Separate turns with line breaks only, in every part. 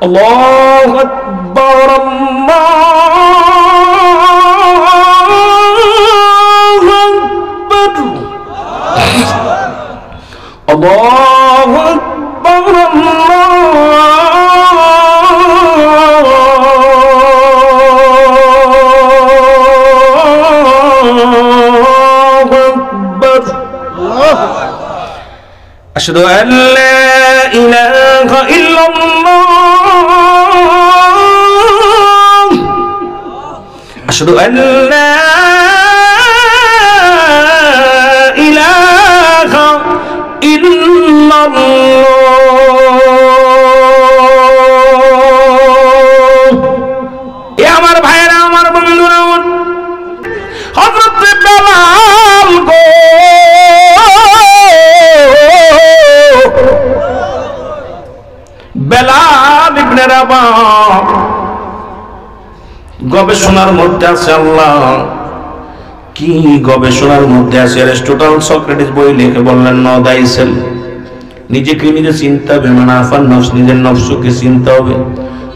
আল্লাহু আকবার, আল্লাহু আকবার, আল্লাহু আকবার, আল্লাহু আকবার। আশহাদু আল লা ইলাহা ইল্লাল্লাহ, আশহাদু আল লা ইলাহা ইল্লাল্লাহ। এ আমার ভাইরা, আমার বন্ধুরা, হযরত বেলাল গো, বেলাল ইবনে রাবাহ গবেষণার মধ্যে আছে। আল্লাহ কি গবেষণার মধ্যে আছে? অ্যারিস্টটল সক্রেটিস বই লিখে বললেন, নো দাই সেলফ, নিজেকে নিজে চিনতে হবে, মানাফান নফস, নিজের নফসকে চিনতে হবে,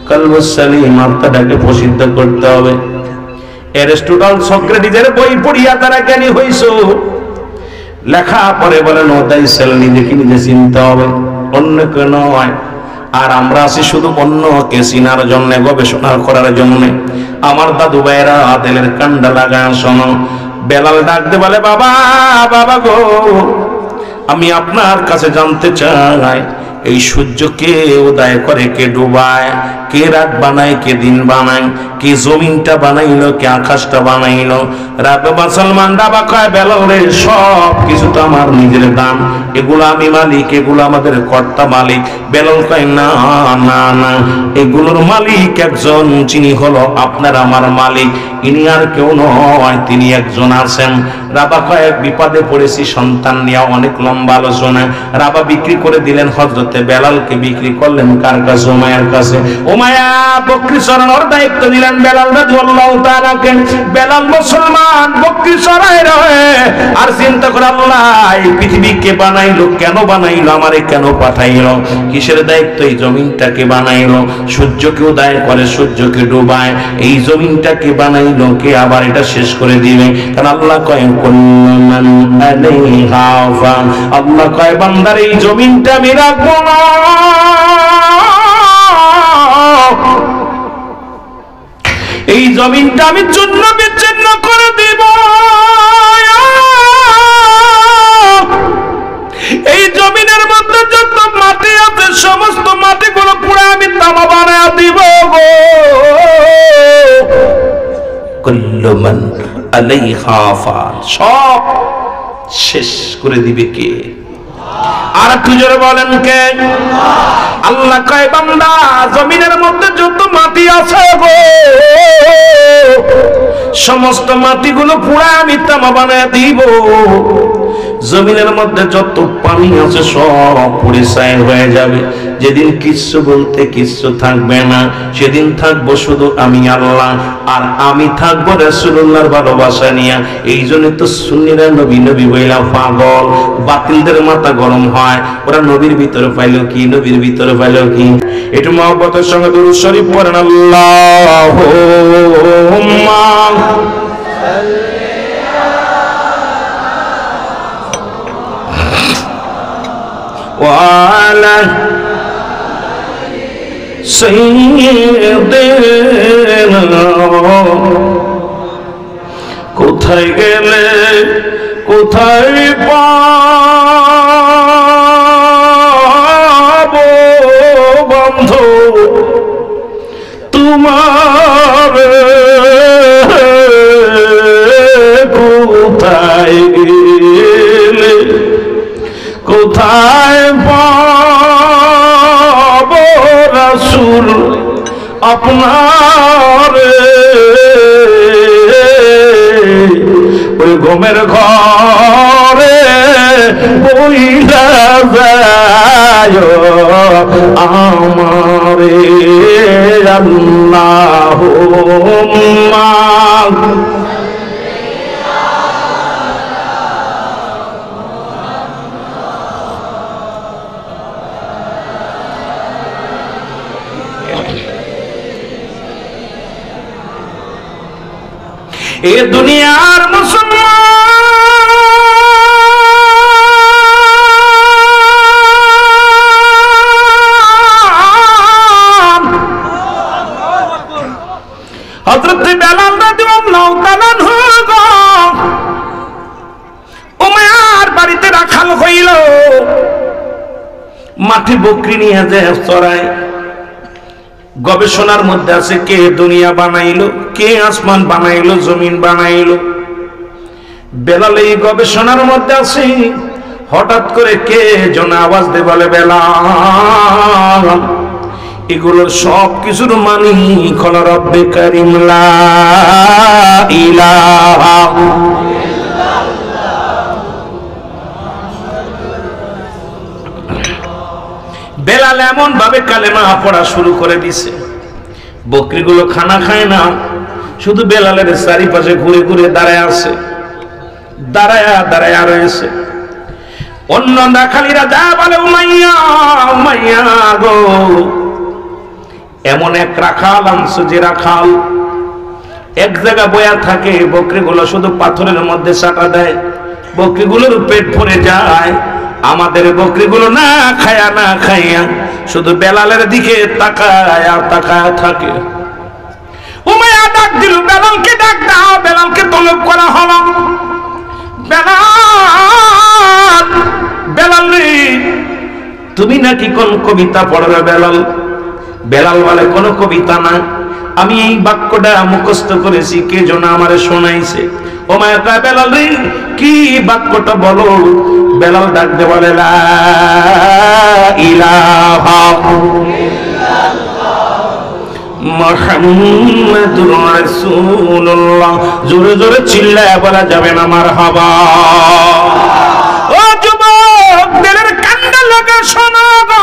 কলবুস সালিম, আত্মাটাকে প্রসিদ্ধ করতে হবে। অ্যারিস্টটল সক্রেটিসের বই পড়িয়া তারা জ্ঞানী হইছো, লেখা পরে বলে নো দাই সেলফ, নিজেকে নিজে চিনতে হবে, অন্যকে নয়। আর আমরা আছি শুধু অন্যকে চিনার জন্য, গবেষণা করার জন্য। আমার দাদু ভাইরা দিলের কান্ডা লাগায় শোনো। বেলাল ডাকতে বলে, বাবা বাবা গো, আমি আপনার কাছে জানতে চাই, এই সূর্যকে উদয় করে কে ডুবায়, কে রাত বানায়, কে দিন বানায়, কে জমিনটা বানাইলো, কে আকাশটা বানাইলো? রাবে মুসলমান রাবা কয়, বেলাল রে, সব কিছু তো আমার নিজের দান, এগুলো আমি মালিক, এগুলো আমাদের কর্তা মালিক। বেলাল কয়, না না না, এগুলোর মালিক একজন, যিনি হলো আপনার আমার মালিক, ইনি আর কেউ নয়, তিনি একজন আছেন। রাবা কয়, বিপদে পড়েছি সন্তান নিয়ে, অনেক লম্বা আলোচনা। রাবা বিক্রি করে দিলেন হযরতে বেলালকে, বিক্রি করলেন কার কাছে? উমাইয়ার কাছে। উমাইয়া বকরি চড়ানোর দায়িত্ব দিলেন বেলাল রাদিয়াল্লাহু তাআলাকে। বেলাল মুসলমান বকরি চড়ায় রয়ে আর চিন্তা করে, আল্লাহ এই পৃথিবীকে বানাইলো, কেন বানাইলো, আমারে কেন পাঠাইলো, কিসের দায়িত্ব? এই জমিনটাকে বানাইলো, সূর্যকে উদয় করে, সূর্যকে ডুবায়, এই জমিনটাকে বানাইলো কে? আবার এটা শেষ করে দিবে। কারণ আল্লাহ কয়, কুল্লু মান আলাইহা ফান, আল্লাহ কয়, বান্দার এই জমিনটা আমি রাখবো না, এই জমিনটা আমি চূর্ণ বিচ্ছিন্ন করে দিব, এই জমিনের মধ্যে যত মাটি আছে সমস্ত মাটিগুলো পুরো আমি তামা বানায় দিব গো। কুল্লু মান আলাইহা ফান, সব শেষ করে দিবে কে? আর একটু জোরে বলেন, কে? আল্লাহ কয়, বান্দা জমিনের মধ্যে যত মাটি আছে গো, সমস্ত মাটিগুলো পুরা আমি তামা বানায় দিব। জমিনের মধ্যে যত পানি আছে সব পুড়ে ছাই হয়ে যাবে। যেদিন কিচ্ছু বলতে কিচ্ছু থাকবে না, সেদিন থাকবো শুধু আমি আল্লাহ, আর আমি থাকবো রাসূলুল্লাহর ভালোবাসা নিয়ে। এই জন্য তো সুন্নিরা নবী নবী বইলা পাগল, বাতিলদের মাথা গরম হয়, ওরা নবীর ভিতরে পাইলো কি, নবীর ভিতরে পাইলো কি। একটু মহব্বতের সঙ্গে দুরূদ শরীফ পড়েন, আল্লাহুম্মা ওয়ালা সাইয়্যিদিনা। কোথায় গেলে কোথায় পাবো বন্ধু তোমার, কোথায় গেলে কোথায় পাবো রাসূল আপনার? ওই ঘুমের ঘরে বইলা যায় আমারে আল্লাহুম্মা। এ দুনিয়ার মুসলমান হযরত বেলাল রাদিয়াল্লাহু তাআলা উমাইয়ার বাড়িতে রাখাল হইল, মাঠে বকরি নিয়ে যায় চড়ায়। গবেষণার মধ্যে আছে কে দুনিয়া বানাইলো, কে আসমান বানাইলো, জমিন বানাইলো। বেলাল এই গবেষণার মধ্যে আছে। হঠাৎ করে কে যেন আওয়াজ দিয়ে বলে, বেলাল এগুলোর সব কিছুর মালিক হলো রব্বে কারীম লা ইলাহা বেলাল এমন ভাবে কালেমা পড়া শুরু করে দিছে, বকরিগুলো খানা খায় না, শুধু বেলালের চারিপাশে ঘুরে ঘুরে দাঁড়ায় আছে, দাঁড়ায় রয়েছে। অন্য রাখালিরা যা বলে, উমাইয়া উমাইয়া গো, এমন এক রাখাল আনছো যে রাখাল এক জায়গা বয়া থাকে, বকরিগুলো শুধু পাথরের মধ্যে চাটা দেয়, বকরিগুলোর পেট ভরে যায়। আমাদের বকরিগুলো না খায়া শুধু বেলালের দিকে তাকায় আর তাকায় থাকে। উমাইয়া ডাক দিল, বেলালকে ডাক দাও। বেলালকে তলব করা হলো। বেলাল রে, তুমি নাকি কোন কবিতা পড়বে? বেলাল বলে, কোন কবিতা না, আমি এই বাক্যটা মুখস্থ করেছি, কে যেন আমারে শোনাইছে। উমাইয়া কয়, বেলাল রে কি বাক্যটা বলো? বেলাল ডাক দিয়ে বলে, লা ইলাহা মুহাম্মাদুর রাসূলুল্লাহ। জোরে জোরে চিল্লায় বলা যাবে না মারহাবা। ও যুবক, দিলের কান্না লাগা শোনো গো,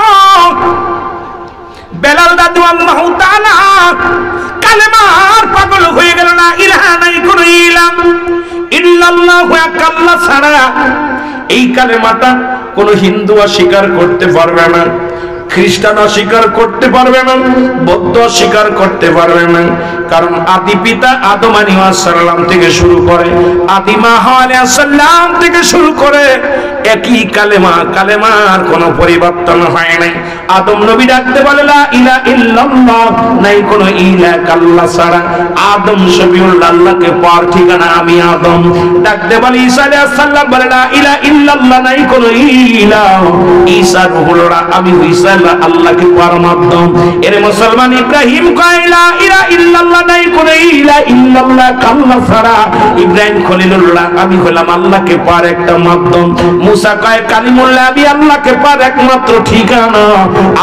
বেলাল রাদিয়াল্লাহু তাআলা কালেমার পাগল হয়ে গেল। না ইলাহা, নাই কোন ইলাহ ইল্লাল্লাহু আল্লাহ ছাড়া। এই কালেমাটা কোন হিন্দু অস্বীকার করতে পারবে না, খ্রিস্টান অস্বীকার করতে পারবে না, বৌদ্ধ অস্বীকার করতে পারবে না। কারণ আদি পিতা আদম আলাইহিস সালাম থেকে শুরু করে, আদি মা হাওয়া আলাইহিস সালাম থেকে শুরু করে একই কালেমা, কালেমার কোনো পরিবর্তন হয় নাই। আদম নবী ডাকতে বলে, লা ইলাহা ইল্লাল্লাহ, নাই কোনো ইলাহ আল্লাহ ছাড়া। আদম শফিউল্লাহ, আল্লাহকে পাওয়ার ঠিকানা আমি আদম। ডাকতে বলে ঈসা আলাইহিস সালাম, বলে লা ইলাহা ইল্লাল্লাহ, নাই কোনো ইলাহ। ঈসা রূহুল্লাহ, আমি ঈসা আল্লাহকে পাওয়ার মাধ্যম। এর মুসলমান ইব্রাহিম কয়, লা ইলাহা ইল্লাল্লাহ, নাই কোনো ইলাহ ইল্লাল্লাহ আল্লাহ ছাড়া। ইব্রাহিম খলিলুল্লাহ, আমি হলাম আল্লাহকে পাওয়ার একটা মাধ্যম। মুসা কয়, কালিমুল্লাহ, আমি আল্লাহকে পাওয়ার একমাত্র ঠিকানা।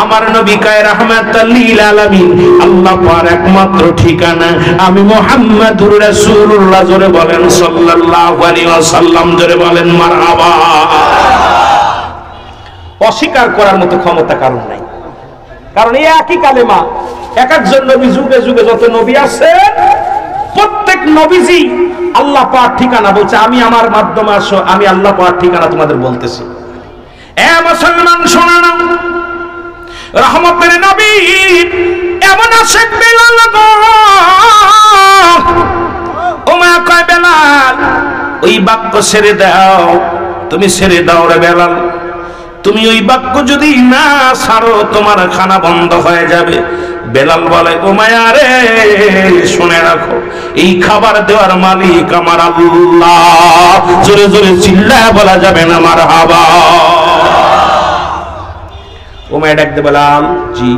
আমার নবী কয়, রাহমাতাল লিল আলামিন, আল্লাহ পাওয়ার একমাত্র ঠিকানা আমি মুহাম্মাদুর রাসূলুল্লাহ। জোরে বলেন সাল্লাল্লাহু আলাইহি ওয়াসাল্লাম, জোরে বলেন মারহাবা। অস্বীকার করার মতো ক্ষমতা কারণ নাই, কারণ এই একই কালেমা। এক একজন নবী, যুগে যুগে যত নবী আছে, প্রত্যেক নবীজি আল্লাহ পাওয়ার ঠিকানা বলছে। আমি আমার মাধ্যমে আসো, আমি আল্লাহ পাওয়ার ঠিকানা তোমাদের বলতেছি। এ মুসলমান শোনো না, রহমতের নবী এমন আশেক বেলাল গো। উমাইয়া কয়, বেলাল ওই বাক্য ছেড়ে দাও, তুমি ছেড়ে দাও রে বেলাল। তুমি ওই বাক্য যদি না ছাড়ো, তোমার খানা বন্ধ হয়ে যাবে। বেলাল বলে, উমাইয়া রে শুনে রাখো, এই খাবার দেওয়ার মালিক আমার আল্লাহ। জোরে জোরে চিল্লায় বলা যাবে না মারহাবা। উমাইয়া ডাকতে, বেলাল জি,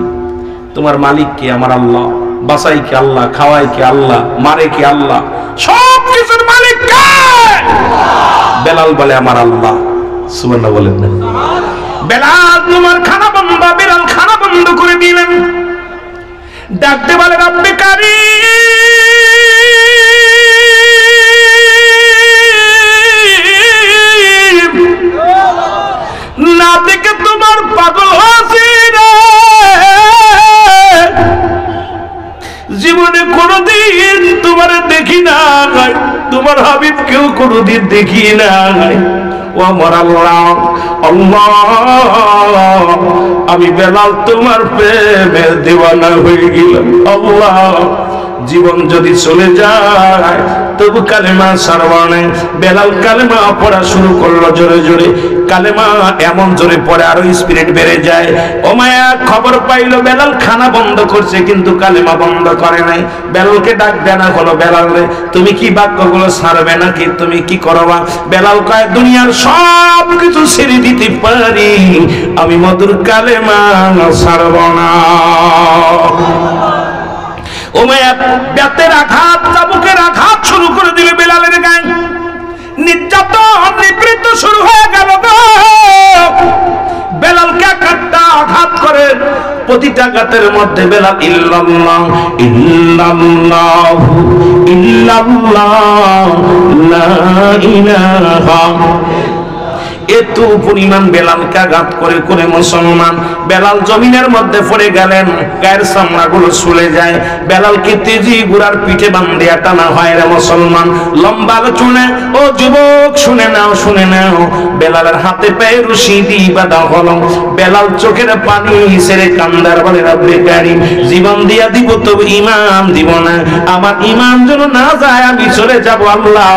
তোমার মালিক কি? আমার আল্লাহ। বাঁচাই কি আল্লাহ, খাওয়াই কি আল্লাহ, মারে কি আল্লাহ, সব কিছুর মালিক কে? বেলাল বলে, আমার আল্লাহ। সুবহানাল্লাহ বলেন না? বেলাল তোমার খানা বন্ধ। বেলাল খানা বন্ধ করে দিলেন। ডাকতে বলে, রব্বে কারীম, না দেখে তোমার পাগল হয়েছি রে। জীবনে কোনদিন তোমার দেখি না, তোমার হাবিব কেউ কোনদিন দেখি না। ও আমার আল্লাহ, আল্লাহ আমি বেলাল তোমার প্রেমের দিওয়ানা হয়ে গেলাম। আল্লাহ, জীবন যদি চলে যায় তবু কালেমা ছাড়বা না। বেলাল কালেমা পড়া শুরু করলো জোরে জোরে। কালেমা এমন জোরে পড়ে আরো স্পিরিট বেড়ে যায়। ও মায়া খবর পাইলো বেলাল খানা বন্ধ করছে কিন্তু কালেমা বন্ধ করে নাই। বেলালকে ডাক দেনা হলো, বেলাল রে তুমি কি বাক্যগুলো ছাড়বে নাকি তুমি কি করবা? বেলাল কয় দুনিয়ার সব কিছু ছেড়ে দিতে পারি, আমি মধুর কালেমা ছাড়ব না। উমাইয়া বেতের আঘাত, চাবুকের আঘাত শুরু করে দিল বেলালের গায়ে। নির্যাতন নিপীড়িত শুরু হয়ে গেল গো। বেলালকে একটা আঘাত করে, প্রতিটা আঘাতের মধ্যে বেলাল ইল্লাল্লাহ ইল্লাল্লাহু ইল্লাল্লাহ লা ইলাহা, এত পরিমাণ বেলালকে আঘাত করে করে মুসলমান বেলাল জমিনের মধ্যে পড়ে গেলেন, গায়ের চামড়াগুলো চলে যায়। বেলালকে তেজি গুড়ার পিঠে বান্ধিয়া টানা হয় রে মুসলমান। লম্বা চুনে, ও যুবক শুনে নাও শুনে নাও, বেলালের হাতে পায়ে রশি দিয়ে বাঁধা হলো। বেলাল চোখের পানি ছেড়ে কান্দার বলে রব্বে কারীম, জীবন দিয়া দিব তবু ঈমান দিব না, আমার ঈমান যেন না যায়, আমি চলে যাব আল্লাহ।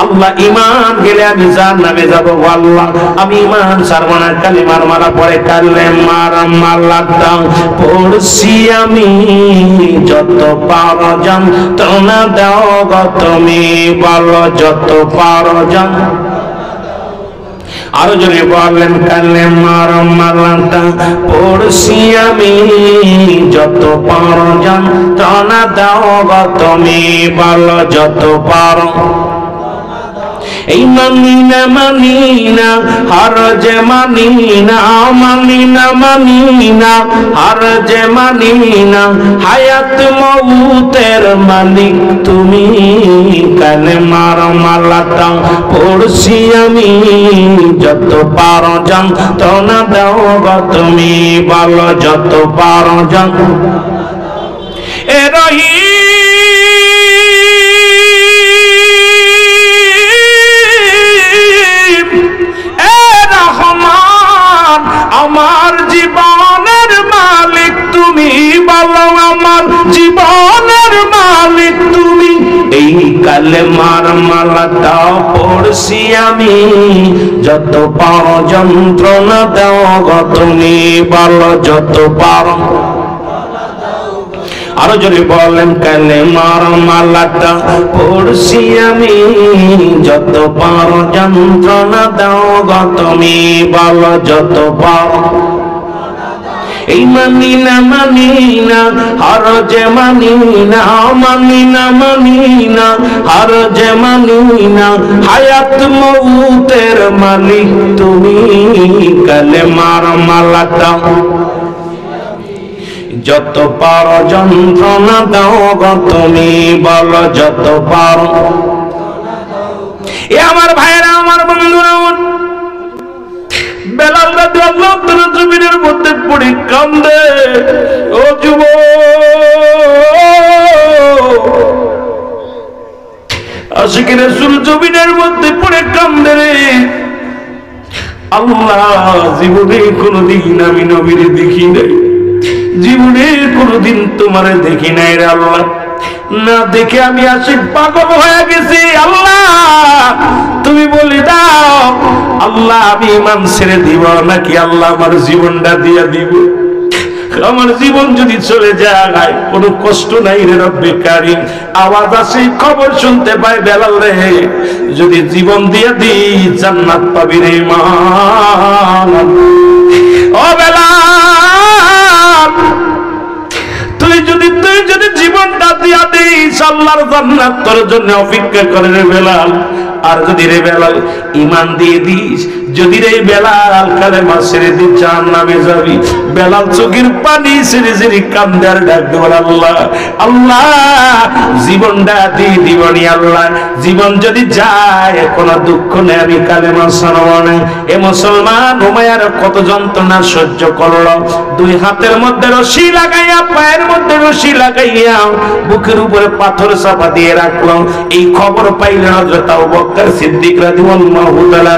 আল্লাহ, ঈমান গেলে আমি জান্নাতে যাব আল্লাহ, আমি ঈমান ছাড়ব না। কালিমার মালা পড়ে কালেমার মালা দাও পড়ছি আমি, যত পারো যন্ত্রণা দাও গো তুমি, বলো যত পারো যন্ত্রণা। আরো জোরে বলেন কালেমার মালা দাও পড়ছি আমি, যত পারো যন্ত্রণা দাও গো তুমি, বলো যত পারো। এই মানিনা মানিনা হার যে মানিনা, মানিনা মানিনা হার যে মানিনা, হায়াত মউতের মালিক তুমি, কালেমার মালা দাও পড়ছি আমি, যত পারো যন্ত্রণা দাও গো তুমি, বলো যত পারো যন্ত্রণা। এ রহিম আমার জীবনের মালিক তুমি, বলো আমার জীবনের মালিক তুমি। এই কালেমার মালা দাও পড়ছি আমি, যত পারো যন্ত্রণা দাও গো তুমি, বলো যত পারো। আরো জোরে বলেন কালেমার মালা দাও পড়ছি আমি, যত পারো যন্ত্রণা দাও গো তুমি, বলো যত পারো। এই মানিনা মানিনা হার যে মানিনা, মানিনা মানিনা হার যে মানিনা, হায়াত মউতের মালিক তুমি, কালেমার মালা দাও যত পারো যন্ত্রণা দাও গো তুমি, বলো যত পারো। এ আমার ভাইরা, আমার বন্ধুরা, বেলাল রাদিয়াল্লাহু তাআলা জমিনের মধ্যে পড়ে কান্দে। ও যুবক, আশিকে রাসূল জমিনের মধ্যে পড়ে কান্দে রে। আল্লাহ, জীবনে কোনদিন আমি নবীরে দেখি নাই, জীবনে কোনদিন তোমারে দেখি নাই রে আল্লাহ, না দেখে আমি আশিক পাগল হয়ে গেছি। আল্লাহ, তুমি বলি দাও আল্লাহ, আমি ঈমান ছেড়ে দিব নাকি আল্লাহ আমার জীবনটা দিয়ে দিব? আমার জীবন যদি চলে যায় কোনো কষ্ট নাই রে রব্বে কারীম। আওয়াজ আসে, খবর শুনতে পাই বেলাল রে, যদি জীবন দিয়ে দিই জান্নাত পাবি রে মান। ও বেলাল, তুই যদি জীবনটা দিয়া দিস, আল্লাহর জান্নাত তোর জন্য অপেক্ষা করে রে বেলাল। আর যদি রে বেলাল ঈমান দিয়ে দিস, যদি রে বেলাল কালেমা ছেড়ে দিস, জাহান্নামে যাবি। বেলাল চোখের পানি ছেড়ে ছেড়ে কান্দে আর ডাক দেওয়ার, আল্লাহ আল্লাহ, জীবনটা দিয়ে দিবনি আল্লাহ, জীবন যদি যায় কোনো দুঃখ নেই, আমি কালেমা ছাড়ব না। এ মুসলমান উমাইয়ার কত যন্ত্রণা সহ্য করলো। দুই হাতের মধ্যে রশি লাগাইয়া, পায়ের মধ্যে রশি লাগাইয়া, বুকের উপরে পাথর চাপা দিয়ে রাখলো। এই খবর পাইলেন হযরত আবু বকর সিদ্দিক রাদিয়াল্লাহু তাআলা।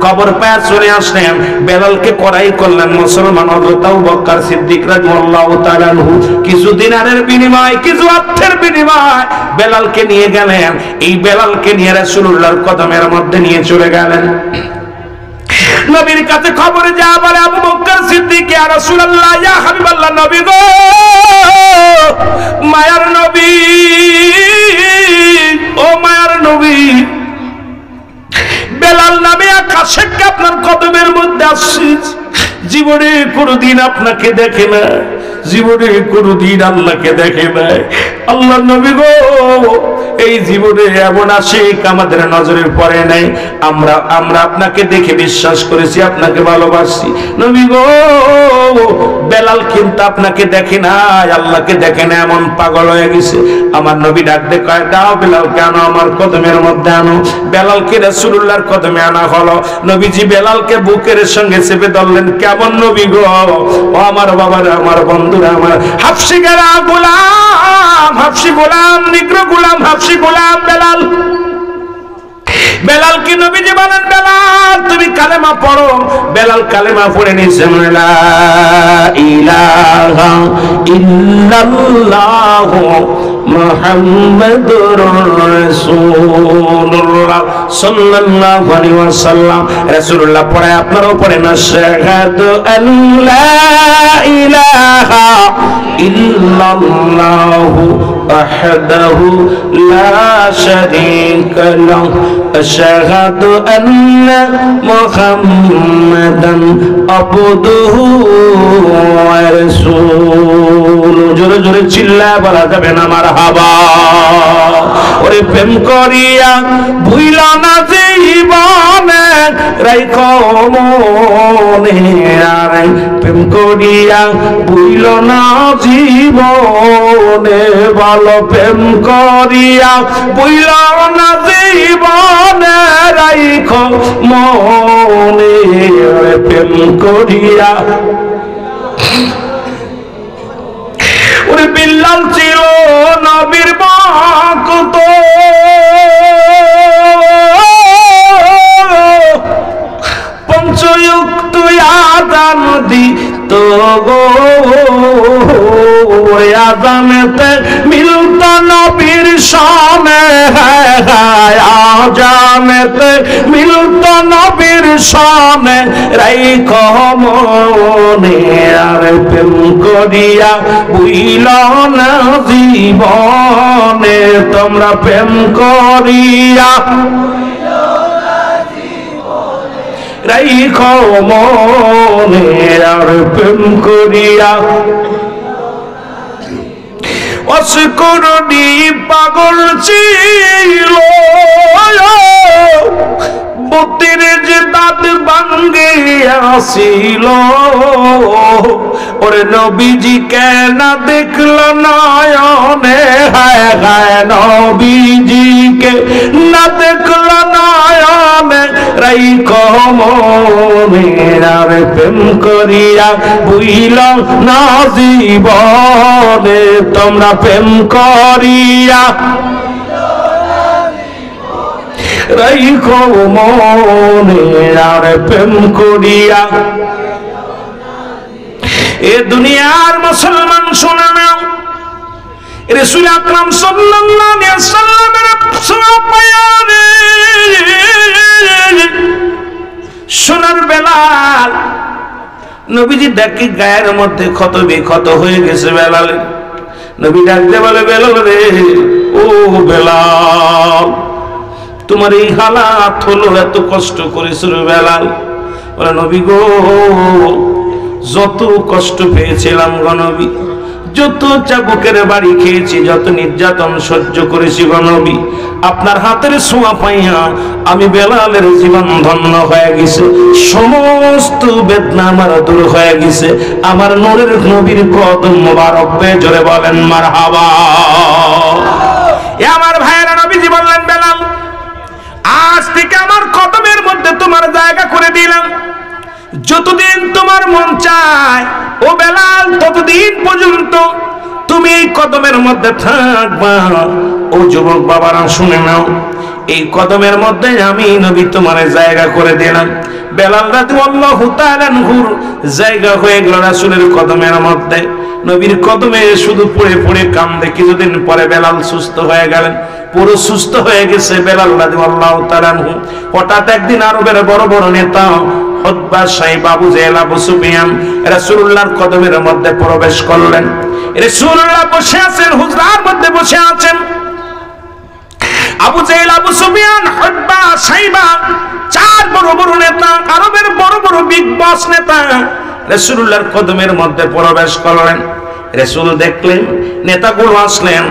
খবর পায়া চলে আসলেন, বেলালকে কড়াই করলেন মুসলমান হযরত আবু বকর সিদ্দিক রাদিয়াল্লাহু তাআলা আনহু কিছু দিনারের বিনিময়, কিছু অর্থের বিনিময় বেলালকে নিয়ে গেলেন। এই বেলালকে নিয়ে রাসূলুল্লাহর কদমের মধ্যে নিয়ে চলে গেলেন। নবীর কাছে খবরে যা বলে আবু বকর সিদ্দিক, ইয়া রাসূলুল্লাহ, ইয়া হাবিবাল্লাহ, নবী গো, মায়ার নবী, ও মায়ার নবী, বেলাল নামে এক আশিককে আপনার কদমের মধ্যে আসছে, জীবনে কোনদিন আপনাকে দেখে না, জীবনে কোনদিন আল্লাহকে দেখে নাই। আল্লাহ নবী গো, এই জীবনে এমন আশিক আমাদের নজরের পড়ে নাই। আমরা আপনাকে দেখে বিশ্বাস করেছি, আপনাকে ভালোবাসি। নবী গো, বেলাল কিন্তু আপনাকে দেখে নাই, আল্লাহকে দেখে না, এমন পাগল হয়ে গেছে। আমার নবী ডাক দিয়ে কয়, দাও বেলালকে আনো, আমার কদমের মধ্যে আনো। বেলালকে রাসূলুল্লাহর কদমে আনা হলো। নবীজি বেলালকে বুকের সঙ্গে চেপে ধরলেন। কেমন নবী গো, ও আমার বাবারা, আমার বন্ধুরা, আমার হাফসি গেরা গোলাম, হাফসি গোলাম, নিগ্র গোলাম, হাফসি গোলাম বেলাল। বেলাল কি নবীজি বলেন, বেলাল তুমি কালেমা পড়ো। বেলাল কালেমা পড়ে নিছে, লা ইলাহা ইল্লাল্লাহু মুহাম্মাদুর রাসূলুল্লাহ সাল্লাল্লাহু আলাইহি ওয়াসাল্লাম। রাসূলুল্লাহ পড়ে, আপনারাও পড়েন, আশহাদু আল্লা ইলাহা ইল্লাল্লাহু ওয়াহদাহু লা শারীকা লাহু আশহাদু আন্না মুহাম্মাদান আবদুহু ওয়া রাসূলুহু। জোরে জোরে চিল্লায় বলা যাবে না মারহাবা। ওরে প্রেম করিয়া ভুইলা না জীবনে রাইখো মনে, আরে প্রেম করিয়া ভুইল না জীবনে, ভালো প্রেম করিয়া ভুইল না জীবনে রাইখো মনে, প্রেম করিয়া। ওরে বিল্লাল ছিল নবীর ভক্ত, পঞ্চযুক্ত আযান দিত গো, আযানেতে মিলত নবীর শানে, আযানেতে মিলত নবীর শানে রাইখো মনে, আর প্রেম করিয়া বুইল না জীবনে, তোমরা প্রেম করিয়া রাইখো মনে, আর প্রেম করিয়া। অসকরণী পাগল ছিল, বুদ্ধির যে দাঁত ভাঙ্গে আসিল, ওরে নবীজি কেন দেখল নয়নে, হায় হায় নবীজিকে না দেখল নয়নে, রাইখো মনে, আর প্রেম করিয়া বুইল না জীবনে, তোমরা প্রেম করিয়া রাইখো মনে, আর প্রেম করিয়া। এ দুনিয়ার মুসলমান শোনা নাও, রাসূল আকরাম সাল্লাল্লাহু আলাইহি ওয়াসাল্লামের সুবহানে সোনার বেলাল নবীজি ডাকি, গায়ের মধ্যে ক্ষত বিক্ষত হয়ে গেছে বেলাল। নবী ডাকতে বলে, বেলাল রে, ও বেলাল, তোমার এই হালাত হলো, এত কষ্ট করেছো রে বেলাল। বলে, নবী গো, যত কষ্ট পেয়েছিলাম গো নবী, যত চাবুকের বাড়ি খেয়েছি, যত নির্যাতন সহ্য করেছি গো নবী, আপনার হাতের ছোঁয়া পাইয়া আমি বেলালের জীবন ধন্য হয়ে গেছে, সমস্ত বেদনা আমার দূর হয়ে গেছে। আমার নূরের নবীর কদম মোবারক পেয়ে জোরে বলেন মারহাবা। আমার ভাইয়েরা, নবীজি বললেন, বেলাল আজ থেকে আমার কদমের মধ্যে তোমার জায়গা করে দিলাম, যতদিন তোমার মন চায় ও বেলাল ততদিন পর্যন্ত তুমি এই কদমের মধ্যে থাকবা। ও যুবক বাবারা শুনে নাও, এই কদমের মধ্যে আমি নবী তোমার জায়গা করে দিলাম। বেলাল রাদিয়াল্লাহু তাআলা আনহুর জায়গা হয়ে গেল রাসূলের কদমের মধ্যে। নবীর কদমে শুধু পড়ে পড়ে কান্দে। কিছুদিন পরে বেলাল সুস্থ হয়ে গেলেন, পুরো সুস্থ হয়ে গেছে বেলাল রাদিয়াল্লাহু তাআলা আনহু। হঠাৎ একদিন আরবের বড় বড় নেতা উতবা, সাইবা, আবু জেহেল, আবু সুফিয়ান রাসূলুল্লাহর কদমের মধ্যে প্রবেশ করলেন। রাসূলুল্লাহ বসে আছেন, হুজরার মধ্যে বসে আছেন। আবু জেহেল, আবু সুফিয়ান, উতবা, সাইবা, চার বড় বড় নেতা, আরবের বড় বড় বিগ বস নেতা রাসূলুল্লাহর কদমের মধ্যে প্রবেশ করলেন। রাসূল দেখলেন নেতাগুলো আসলেন,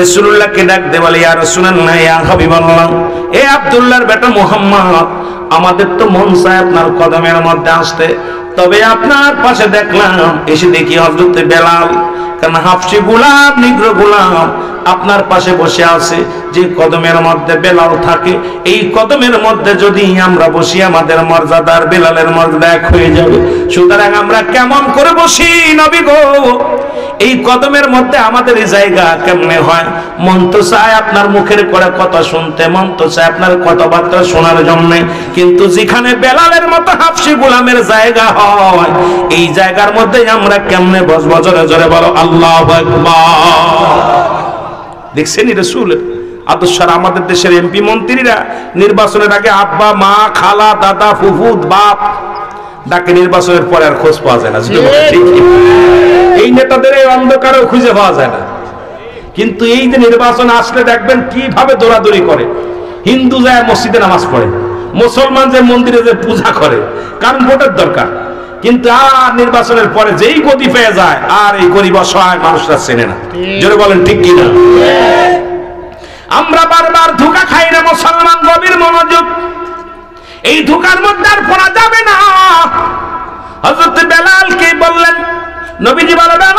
রাসূলুল্লাহকে ডাক দিয়ে বলে, ইয়া রাসূলুল্লাহ, ইয়া হাবিবাল্লাহ, এ আব্দুল্লাহর বেটা মুহাম্মদ, আমাদের তো মন চায় আপনার কদমের মধ্যে আসতে, তবে আপনার পাশে দেখলাম, এসে দেখি হযরত বেলাল, কারণ হাফসি গোলাম, নিগ্র গোলাম আপনার পাশে বসে আছে। যে কদমের মধ্যে বেলাল থাকে, এই কদমের মধ্যে যদি আমরা বসি আমাদের মর্যাদার বেলালের মর্যাদা এক হয়ে যাবে। সুতরাং আমরা কেমন করে বসি নবী গো? এই কদমের মধ্যে আমাদের এই জায়গা কেমনে হয়? মন তো চায় আপনার মুখের করে কথা শুনতে, মন তো চায় আপনার কথাবার্তা শোনার জন্য, কিন্তু যেখানে বেলালের মতো হাফসি গোলামের জায়গা হয়, এই জায়গার মধ্যে আমরা কেমনে বসবো? জোরে জোরে বলো আল্লাহু আকবার। দেখছেন রাসূল আদর্শ। আমাদের দেশের এমপি মন্ত্রীরা নির্বাচনের আগে আব্বা, মা, খালা, দাদা, ফুফু, বাপ ডাকে, নির্বাচনের পরে আর খোঁজ পাওয়া যায় না। এই নেতাদের এই অন্ধকারেও খুঁজে পাওয়া যায় না, কিন্তু এই যে নির্বাচন আসলে দেখবেন কিভাবে দৌড়াদৌড়ি করে। হিন্দু যায় মসজিদে নামাজ পড়ে, মুসলমান যে মন্দিরে যে পূজা করে, কারণ ভোটের দরকার। কিন্তু আর নির্বাচনের পরে যেই গতি পেয়ে যায়, আর এই গরিব অসহায় মানুষরা চেনে না। জোরে বলেন ঠিক কিনা? আমরা বারবার ধোঁকা খাই না মুসলমান, গভীর মনোযোগ। এই ধোঁকার মধ্যে আর পড়া যাবে না। হযরত বেলালকে বললেন, নবীজি বলে, বেলাল,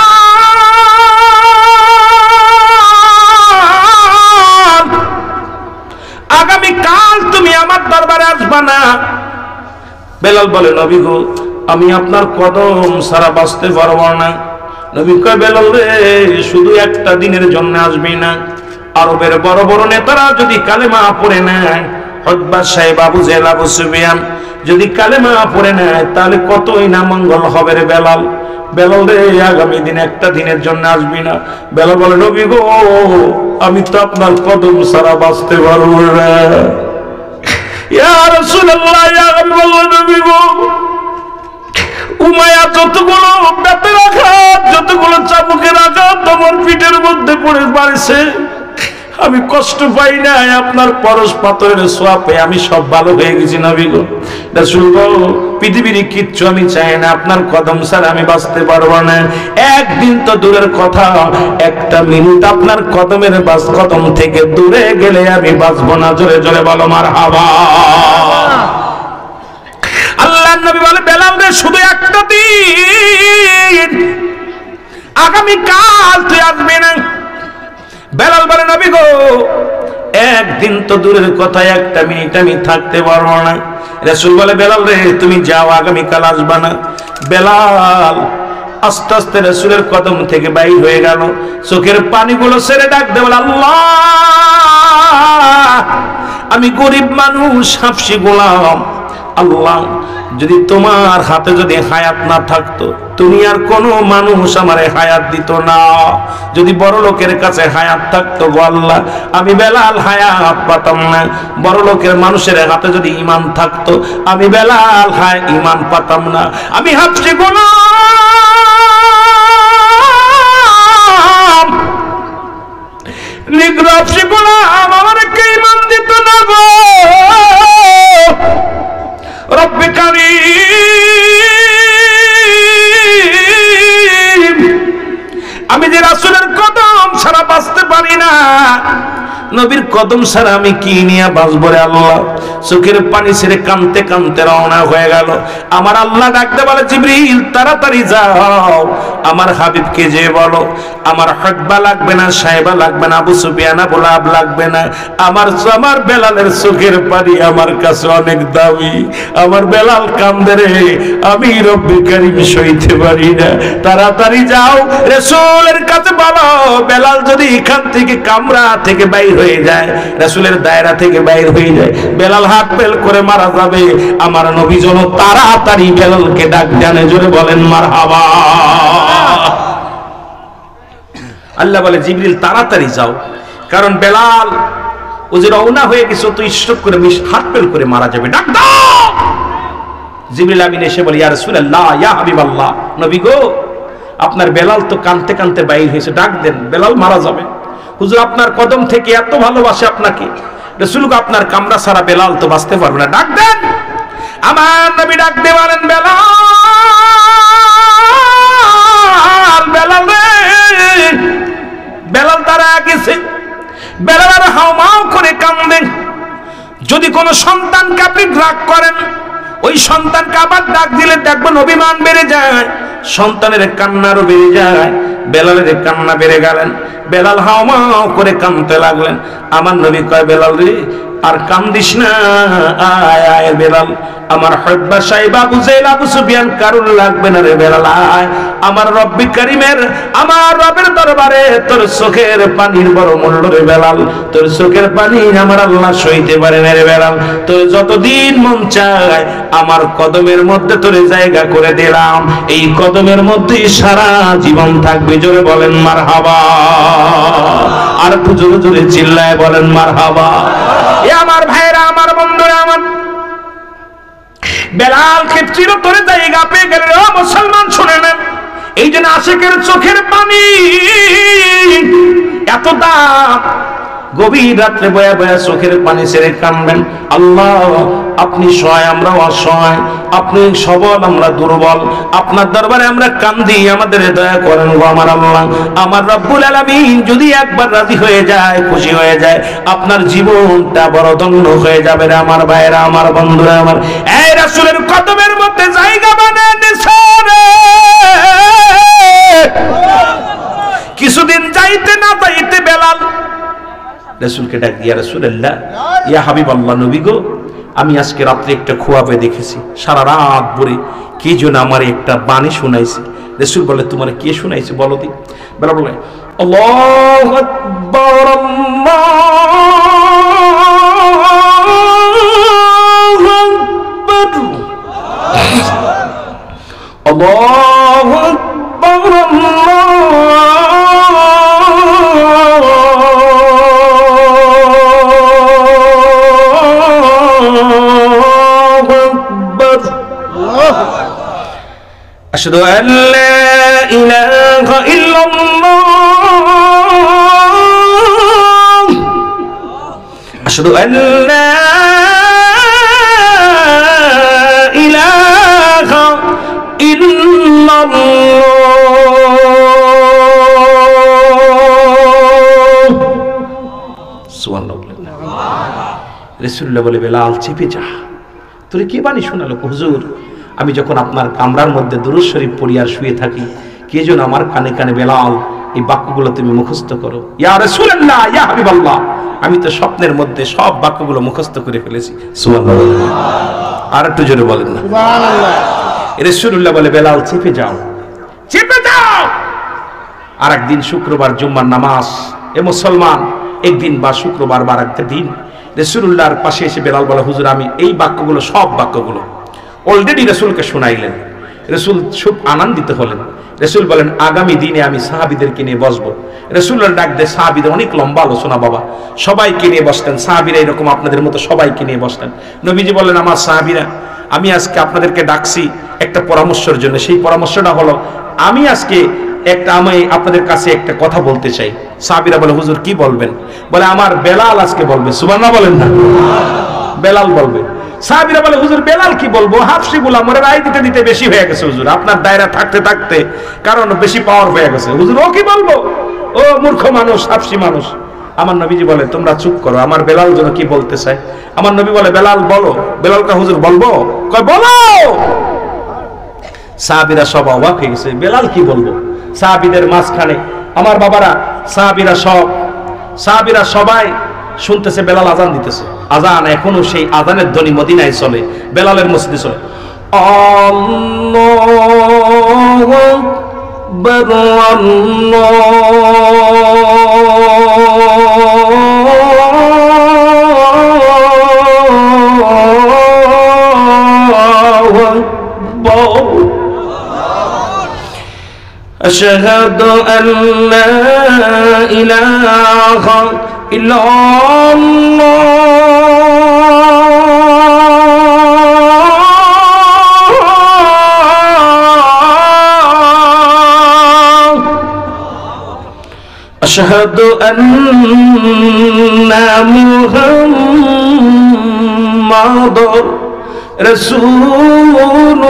আগামী কাল তুমি আমার দরবারে আসবা না। বেলাল বলে, নবী গো, আমি আপনার কদম ছাড়া বাঁচতে পারবো না। নবী কয়, বেলাল রে, শুধু একটা দিনের জন্য আসবি না। আরবের বড় বড় নেতারা যদি কালেমা পড়ে নেয়, উতবা, সাইবা, আবু জেহেল, আবু সুফিয়ান যদি কালেমা পড়ে নেয়, তাহলে কতই না মঙ্গল হবে রে বেলাল। বেলাল রে, আগামী দিন একটা দিনের জন্য আসবি না। বেলাল বলে, নবী গো, আমি তো আপনার কদম ছাড়া বাঁচতে পারবো না। ইয়া রাসূলুল্লাহ, ইয়া হাবিবাল্লাহ, নবী গো, উমাইয়া যতগুলো বেতের আঘাত, যতগুলো চাবুকের আঘাত তোমার পিঠের মধ্যে পড়ে মারছে, আমি কষ্ট পাই না। আপনার পরশ পাথরের ছোঁয়া পেয়ে আমি সব ভালো হয়ে গেছি নবী গো। রাসূল গো, পৃথিবীর কিচ্ছু আমি চাই না, আপনার কদম ছাড়া আমি বাঁচতে পারবো না। একদিন তো দূরের কথা, একটা মিনিট আপনার কদমের কদম থেকে দূরে গেলে আমি বাঁচবো না। জোরে জোরে বলো মারহাবা। আল্লাহর নবী বলে, বেলাল রে, শুধু একটা দিন, আগামী কাল তুই আসবি না। বেলাল বলে, নবী গো, একদিন তো দূরের কথা, একটা মিনিট আমি থাকতে পারবো না। রাসূল বলে, বেলাল রে, তুমি যাও, আগামী কাল আসবা না। বেলাল আস্তে আস্তে রাসূলের কদম থেকে বাইর হয়ে গেল, চোখের পানিগুলো ছেড়ে ডাক দে বলে, আল্লাহ, আমি গরিব মানুষ, হাফসি গোলাম, আল্লাহ, যদি তোমার হাতে যদি হায়াত না থাকতো, দুনিয়ার কোনো মানুষ আমারে হায়াত দিত না। যদি বড় লোকের কাছে হায়াত থাকতো গো আল্লাহ, আমি বেলাল হায়াত পাতাম না। বড় লোকের মানুষের হাতে যদি ঈমান থাকতো, আমি বেলাল ঈমান পাতাম না। আমি হাফসি গোলাম, নিগ্র হাফসি গোলাম, আমার কে ঈমান দিত না গো রব্বে কারীম। আমি যে রাসূলের কদম ছাড়া বাঁচতে পারি না, নবীর কদম ছাড়া আমি কি নিয়ে বাঁচবো রে আল্লাহ। চোখের পানি ছেড়ে কাঁদতে কাঁদতে রওনা হয়ে গেল। আমার আল্লাহ ডাকতে বলে, জিবরিল, তাড়াতাড়ি যাও, আমার হাবিবকে যে বলো, আমার হকবা লাগবে না, সাহেবা লাগবে না, আবু সুফিয়ান, আবু লাহাব লাগবে না, আমার বেলালের চোখের পানি আমার কাছে অনেক দামি। আমার বেলাল কান্দে রে, আমি রব্বে কারীম সইতে পারি না। তাড়াতাড়ি যাও, রাসূলের কাছে বলো, বেলাল যদি এখান থেকে কামরা থেকে বাইর হয়ে যায়, রাসূলের দায়রা থেকে বাইর হয়ে যায়, বেলাল হাত পেল করে মারা যাবে, আমার নবী যেন তাড়াতাড়ি বেলালকে ডাক দেন, জোরে বলেন মারহাবা। আল্লাহ বলে জিবরিল তাড়াতাড়ি যাও, কারণ বেলাল ও যে রওনা হয়ে গেছে তো স্ট্রোক করে হাত পেল করে মারা যাবে, ডাক দাও। জিবরিল আমিন এসে বলে ইয়া রাসূলুল্লাহ, ইয়া হাবিবাল্লাহ, নবী গো আপনার বেলাল তো কানতে কানতে বাইর হয়েছে, ডাক দেন, বেলাল মারা যাবে। হুজুর আপনার কদম থেকে এত ভালোবাসে আপনাকে, রাসূল গো আপনার কামরা ছাড়া বেলাল তো বাঁচতে পারবে না, ডাক দেন। আমার নবী ডাক দিয়ে বলেন বেলাল, বেলাল রে, বেলাল তারা গেছে, বেলাল আর হাওমাও করে কাঁদেন। যদি কোনো সন্তানকে আপনি রাগ করেন, ওই সন্তানকে আবার ডাক দিলে দেখবেন অভিমান বেড়ে যায়, সন্তানের কান্নারও বেড়ে যায়। বেলালের কান্না বেড়ে গেলেন, বেলাল হাওমাও করে কাঁদতে লাগলেন। আমার নবী কয় বেলাল রে আর কান্দিস না, আয় আয় বেলাল, আমার হব্বা সাহেব আবু জেহেল আবু সুফিয়ান কারুর লাগবে না রে বেলাল, আয় আমার রব্বি কারীমের, আমার রবের দরবারে তোর চোখের পানির বড় মূল্য রে বেলাল, তোর চোখের পানি আমার আল্লাহ সইতে পারে না রে বেলাল, তোর যতদিন মন চায় আমার কদমের মধ্যে তোরে জায়গা করে দিলাম, এই কদমের মধ্যেই সারা জীবন থাকবে, জোরে বলেন মারহাবা। আর একটু জোরে জোরে চিল্লায় বলেন মারহাবা। এ আমার ভাইরা, আমার বন্ধুরা, আমার বেলালকে চিরতরে জায়গা পেয়ে গেলেন। ও মুসলমান শুনে নেন, এই জন্য আশিকের চোখের পানি এত দাম। গভীর রাত্রে বয়া বয়া চোখের পানি ছেড়ে কাঁদবেন, আল্লাহ আপনি সহায়, আমরা অসহায়, আপনি সবল, আমরা দুর্বল, আপনার দরবারে আমরা কান্দি, আমাদের দয়া করেন গো আমার আল্লাহ। আমার রব্বুল আলামিন যদি একবার রাজি হয়ে যায়, খুশি হয়ে যায়, আপনার জীবনটা বড় ধন্য হয়ে যাবে রে আমার ভাইরা, আমার বন্ধুরা, আমার এই রাসূলের কদমের মধ্যে জায়গা বানিয়ে দিয়েছে রে। কিছুদিন যাইতে না যাইতে বেলাল রাসূলকে ডাক দিয়া, রাসূলুল্লাহ, ইয়া হাবিবাল্লাহ, নবী গো আমি আজকে রাত্রে একটা খোয়াবে দেখেছি, সারা রাত ভরে কে যেন আমার একটা বাণী শুনাইছে। রাসূল বলে তোমার কে শুনাইছে বলো দি। বেলাল বলে আল্লাহু আকবার, আল্লাহু আকবার, আশহাদু আল্লা ইলাহা ইল্লাল্লাহ, আশহাদু আল্লা ইলাহা ইল্লাল্লাহ। সুবহানাল্লাহ। রাসূলুল্লাহ বলে বেলাল চেপে যা, তোরে কি বাণী শোনালো? হুজুর আমি যখন আপনার কামরার মধ্যে দুরূদ শরীফ পড়ি আর শুয়ে থাকি, কে যেন আমার কানে কানে বেলাল এই বাক্যগুলো তুমি মুখস্থ করো। ইয়া রাসূলুল্লাহ, ইয়া হাবিবাল্লাহ, আমি তো স্বপ্নের মধ্যে সব বাক্যগুলো মুখস্থ করে ফেলেছি। সুবহানাল্লাহ। আর একটু জোরে বলেন না সুবহানাল্লাহ। রাসূলুল্লাহ বলে বেলাল চেপে যাও, চেপে যাও। আর একদিন শুক্রবার জুম্মার নামাজ, এ মুসলমান একদিন বা শুক্রবার বা একটা দিন রাসূলুল্লাহর পাশে এসে বেলাল বলে হুজুর আমি এই বাক্যগুলো, সব বাক্যগুলো অলরেডি রাসূলকে শোনাইলেন। রাসূল খুব আনন্দিত হলেন। রাসূল বলেন আগামী দিনে আমি সাহাবীদেরকে নিয়ে বসবো। রাসূলের ডাক দিয়ে সাহাবীদের অনেক লম্বা আলোচনা, বাবা সবাইকে নিয়ে বসতেন, সাহাবীরা এরকম আপনাদের মতো সবাইকে নিয়ে বসতেন। নবীজি বলেন আমার সাহাবীরা, আমি আজকে আপনাদেরকে ডাকছি একটা পরামর্শের জন্য। সেই পরামর্শটা হলো আমি আজকে আমি আপনাদের কাছে একটা কথা বলতে চাই। সাহাবীরা বলে হুজুর কি বলবেন? বলে আমার বেলাল আজকে বলবে। সুবহানাল্লাহ বলেন না, বেলাল বলবে। সাহাবীরা বলে হুজুর বেলাল কি বলবো, হাফসি গোলাম, ওরা রায় দিতে দিতে বেশি হয়ে গেছে হুজুর, আপনার দায়রা থাকতে থাকতে কারণ বেশি পাওয়ার হয়ে গেছে হুজুর, ও কি বলবো, ও মূর্খ মানুষ, হাফসি মানুষ। আমার নবীজি বলে তোমরা চুপ করো, আমার বেলাল যেন কি বলতে চায়। আমার নবী বলে বেলাল বলো। বেলাল কা হুজুর বলবো? কয় বলো। সাহাবীরা সব অবাক হয়ে গেছে, বেলাল কি বলবো। সাহাবীদের মাঝখানে আমার বাবারা, সাহাবীরা সবাই শুনতেছে বেলাল আজান দিতেছে। আজান এখনো সেই আজানের ধ্বনি মদিনায় চলে, বেলালের মসজিদে চলে। আল্লাহু আকবার, আল্লাহু আশহাদু আল্লা ইলাহা ইল্লাল্লাহ أشهد أن محمد رسول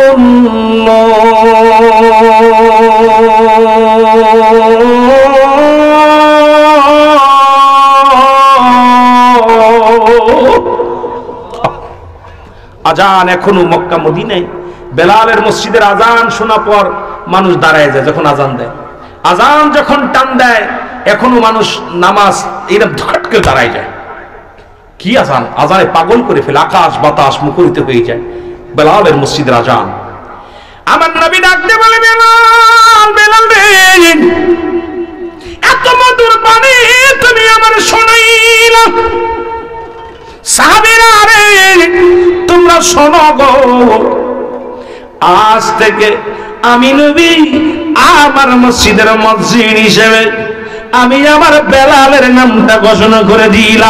আজান এখনো মক্কা মদিনায় বেলালের মসজিদের আজান শোনা পর মানুষ দাঁড়ায় যায় যখন আজান দেয়। আজান যখন টান দেয় এখনো মানুষ নামাজ এরকম ধটকে দাঁড়ায় যায়। কি আজান, আজানে পাগল করে ফেলে, আকাশ বাতাস মুখরিত হয়ে যায় বেলালের মসজিদের আজান। আমার নবী ডাকতে বলে, বেলাল, বেলাল রে, এত মধুর বাণী তুমি আমার শোনাইলা। সাহাবীরা রে তোমরা শোনো গো, আজ থেকে আমি নবী আমার মসজিদের মসজিদ হিসেবে আমি আমার বেলালের নামটা ঘোষণা করে দিলাম।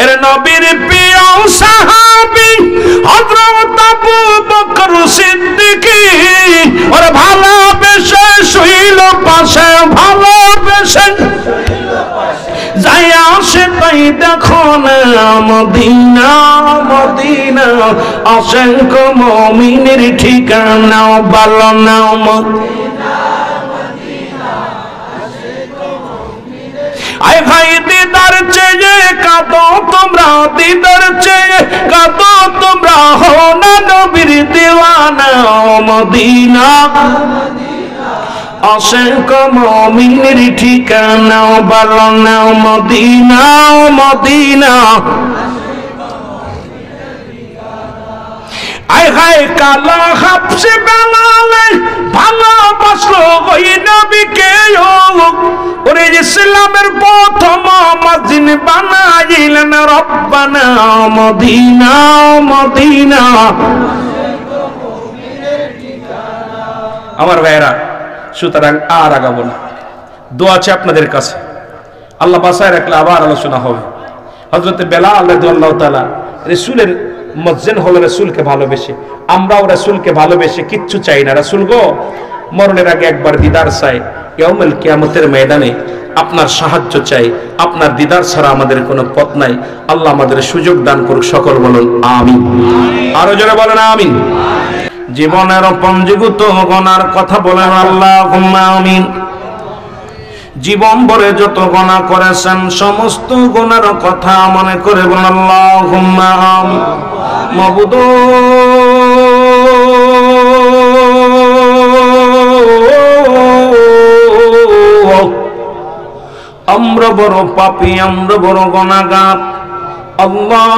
এর নবীর প্রিয় সাহাবী হযরত আবু বকর সিদ্দিক ওর ভালোবেসে শুইল পাশে, ভালোবেসে যাইয়া সে তাই দেখো না মদিনা, মদিনা অসংখ্য মুমিনের ঠিকানা, ভালো নাও মদিনা, মদিনা অসংখ্য মুমিনের। আয় ভাই দিদার চেয়ে কাঁদো তোমরা, দিদার চেয়ে কাঁদো তোমরা, হো না নবীর দিওয়ানা মদিনা, অসংখ্য মুমিনের ঠিকানা, ভালো নাও মদিনা, মদিনা। আয় হায় কালা হাফসে বেলালে ভালোবাসলো ওই নবীকে, ওরে ইসলামের প্রথম মসজিদ বানাইলেন রব্বানা মদিনা, মদিনা। আমার ভাইরা, সুতরাং আর আগাবো না, দোয়া আছে আপনাদের কাছে, আল্লাহ বাসায় রাখলে আবার আলোচনা হবে। হযরত বেলাল রাদিয়াল্লাহু তাআলা রাসূলের মুয়াজ্জিন হলো রাসূলকে ভালোবেসে, আমরাও রাসূলকে ভালোবেসে কিচ্ছু চাই না। রাসূল গো, মরণের আগে একবার দিদার চাই, ইয়াউমুল কিয়ামতের ময়দানে আপনার সাহায্য চাই, আপনার দিদার ছাড়া আমাদের কোনো পথ নাই। আল্লাহ আমাদের সুযোগ দান করুক, সকল বলুন আমিন। আরো জোরে বলেন আমিন। জীবনের পঞ্জীভূত গুনার কথা বলেন আল্লাহুম্মা আমিন। জীবন ভরে যত গুনাহ করেছেন সমস্ত গুনার কথা মনে করে বলেন আল্লাহুম্মা আমিন। মাবুদ আমরা বড় পাপী, আমরা বড় গুনাহগার। আল্লাহ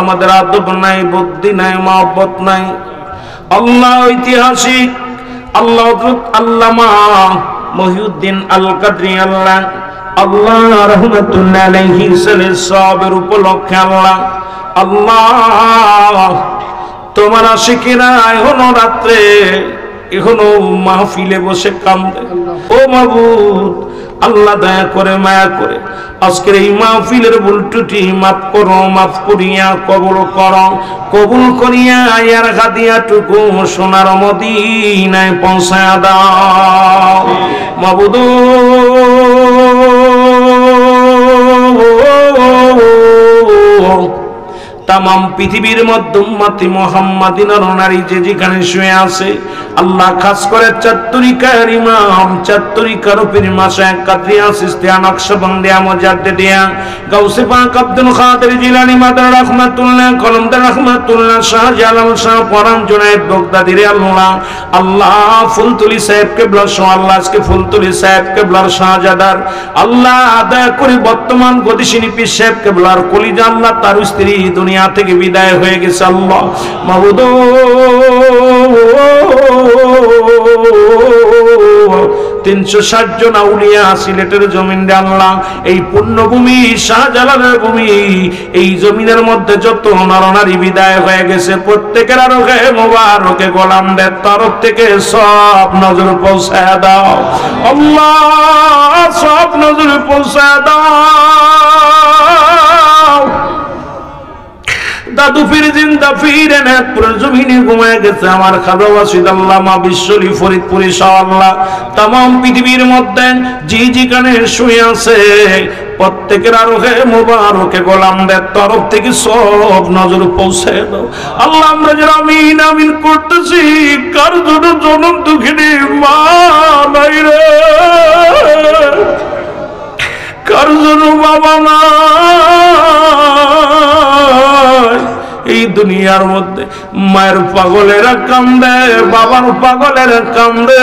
আমাদের আদব নাই, বুদ্ধি নাই, মহব্বত নাই। আল্লাহ ঐতিহাসিক আল্লাহ হযরত আল্লামা মহিউদ্দিন আল কাদরি আল্লাহ আল্লাহ রাহমাতুল্লাহ আলাইহি সালের উপলক্ষে আল্লাহ আল্লাহ তোমার আশিকেরা এখনো রাত্রে এখনো মাহফিলে বসে কান্দে। ও মাবুদ, আল্লাহ দয়া করে মায়া করে আজকের এই মাহফিলের ভুল ত্রুটি মাফ করো, মাফ করিয়া কবুল করো, কবুল করিয়া ইয়ার হাদিয়াটুকু সোনার মদিনায় পৌঁছায়া দাও মাবুদ। তামাম পৃথিবীর মধ্যে উম্মতি মুহাম্মাদিনের নারী যে যেখানে শুয়ে আছে আল্লাহ, খাস করে চাতুরিকার ইমাম, চাতুরিকার পীর মাশায়েখ কাদরিয়া, সিস্তিয়া, নকশবন্দিয়া, মুজাদ্দিদিয়া, গাউসে পাক আব্দুল কাদের জিলানী মাদার রাহমাতুল্লাহ, কলমদার রাহমাতুল্লাহ, শাহজালাল শাহ পরান জুনায়েদ বগদাদি রে আল্লাহ আল্লাহ, ফুলতুলি সাহেব কেবলা সহ আল্লাহ আজকে ফুলতুলি সাহেব কেবলার শাহজাদার আল্লাহ আদা করে বর্তমান গদিশিনী পীর সাহেব কেবলার কলিজা আল্লাহ তার স্ত্রী দুনিয়া দুনিয়া থেকে বিদায় হয়ে গেছে। আল্লাহ মাবুদ 360 জন আউলিয়া সিলেটের জমিন রে আল্লাহ, এই পুণ্যভূমি শাহজালালের ভূমি, এই জমিনের মধ্যে যত নরনারী বিদায় হয়ে গেছে প্রত্যেকের আরোহে মোবারকে গোলামদের তরফ থেকে সব নজর পৌঁছায় দাও আল্লাহ, সব নজর পৌঁছায় দাও। দাদু ফির জিন্দা ফিরে নেতপুর জমিনে ঘুমায় গেছে আমার খাজা ওয়াসিদ আল্লামা বিশ্বলি ফরিদপুরি সহ আল্লাহ তামাম পৃথিবীর মধ্যে জি যেখানে শুয়ে আছে প্রত্যেকের আরোহে মোবারকে গোলামদের তরফ থেকে সব নজর পৌঁছে দাও আল্লাহ। আমরা যারা আমিন আমিন করতেছি, কার জন্য জনম দুঃখিনী মা নাই রে, কার জন্য বাবা না, এই দুনিয়ার মধ্যে মায়ের পাগলেরা কান্দে, বাবার পাগলেরা কান্দে।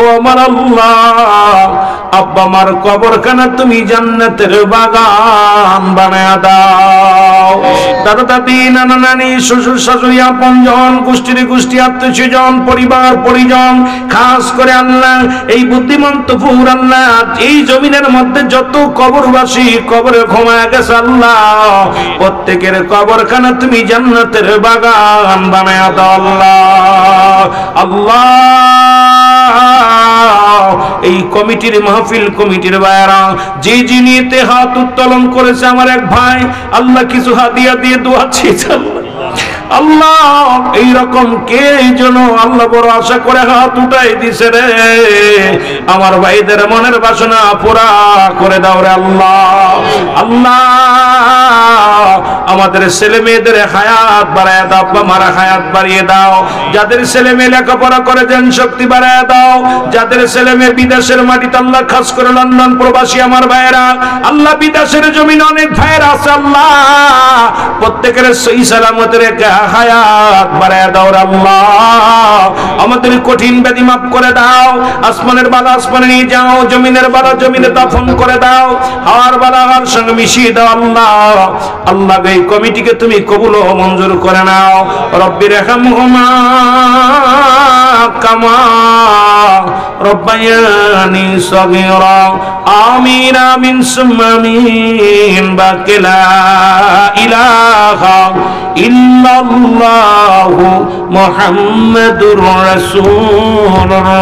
ও আমার আল্লাহ, আব্বা মার কবরখানা তুমি জান্নাতের বাগান বানায়া দাও। দাদা দাদি নানা নানি শ্বশুর শাশুড়ি আপনজন গোষ্ঠীর গোষ্ঠী আত্মীয়স্বজন পরিবার পরিজন খাস করে আল্লাহ এই বুদ্ধিমন্ত ফুর আল্লাহ এই জমিনের মধ্যে যত কবরবাসী কবরে ঘুমায় গেছে আল্লাহ প্রত্যেকের কবরখানা তুমি জান্নাতের বাগান বানায়া দাও আল্লাহ। আল্লাহ এই কমিটির মাহফিল কমিটির ভাইরা যে জিনিতে হাত উত্তোলন করেছে আমার এক ভাই আল্লাহ কিছু হাদিয়া দিয়ে দোয়া চেয়েছে আল্লাহ এইরকম কে যেন আল্লাহ বড় আশা করে হাত উঠাই দিছে রে, আমার ভাইদের মনের বাসনা পুরা করে দাও রে আল্লাহ। আল্লাহ আমাদের ছেলে মেয়েদের হায়াত বাড়ায় দাও, আব্বা মারা হায়াত বাড়িয়ে দাও, যাদের ছেলে মেয়ে লেখাপড়া করে দেন শক্তি বাড়ায় দাও, যাদের ছেলে মেয়ে বিদেশের মাটিতে আল্লাহ খাস করে লন্ডন প্রবাসী আমার ভাইয়েরা আল্লাহ বিদেশের জমিন অনেক ভাইয়েরা আছে আল্লাহ প্রত্যেকের সহি সালামতের হায়াত বাড়ায় দাও আল্লাহ। আমাদের কঠিন ব্যাধি মাফ করে দাও, আসমানের বালা আসমানে নিয়ে যাও, জমিনের বালা জমিনে দাফন করে দাও, হাওয়ার বালা হাওয়ার সঙ্গে মিশিয়ে দাও আল্লাহ। আল্লাহ এই কমিটিকে তুমি কবুল ও মঞ্জুর করে নাও। রব্বির রহমহুমা কামা রব্বায়ানি সগীরা আমিন আমিন সুম্মা আমিন বাকি লা ইলাহা ইল্লাল্লাহু মুহাম্মাদুর রাসূলুল্লাহ।